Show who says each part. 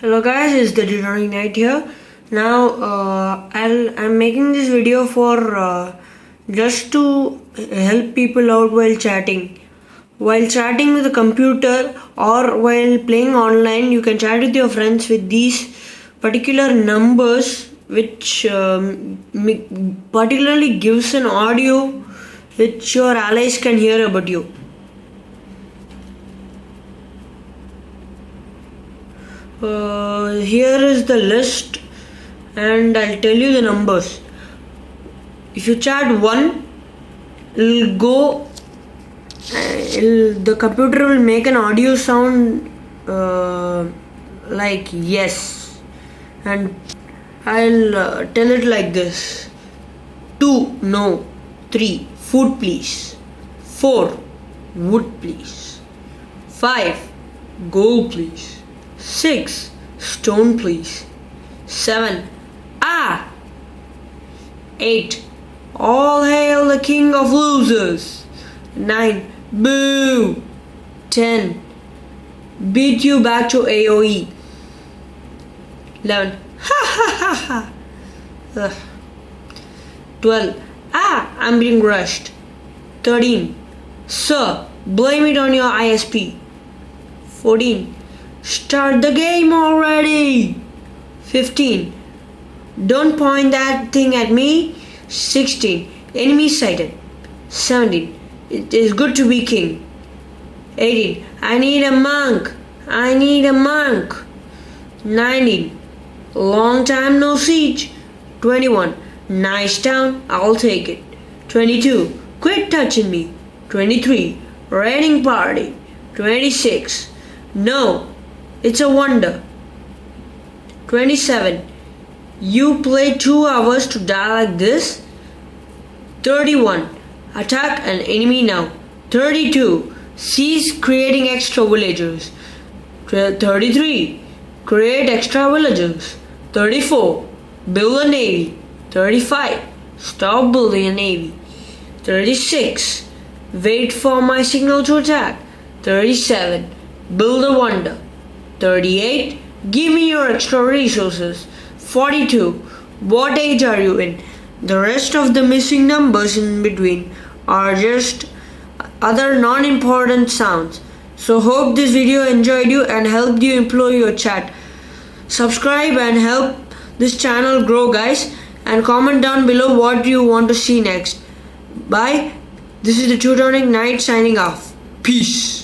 Speaker 1: Hello guys, it's the Tutoring Night here. Now I'm making this video for just to help people out while chatting. While chatting with a computer or while playing online, you can chat with your friends with these particular numbers, which particularly gives an audio which your allies can hear about you. Here is the list and I'll tell you the numbers. If you chat 1, it'll go, the computer will make an audio sound like yes, and I'll tell it like this: 2, no. 3, food please. 4, wood please. 5, gold please. 6, stone please. 7, 8, all hail the king of losers. 9, boo. 10, beat you back to Aoe. 11, ha ha ha ha. 12, I'm being rushed. 13, sir, blame it on your ISP. 14, start the game already. 15, don't point that thing at me. 16, enemy sighted. 17, it is good to be king. 18, I need a monk. 19, long time no siege. 21, nice town, I'll take it. 22, quit touching me. 23, raiding party. 26, no, it's a wonder. 27, you play 2 hours to die like this. 31, attack an enemy now. 32, cease creating extra villagers. 33, create extra villagers. 34, build a navy. 35, stop building a navy. 36, wait for my signal to attack. 37, build a wonder. 38, give me your extra resources. 42, what age are you in? The rest of the missing numbers in between are just other non-important sounds. So hope this video enjoyed you and helped you improve your chat. Subscribe and help this channel grow, guys, and comment down below what you want to see next. Bye. This is the Tutoring Night signing off. Peace.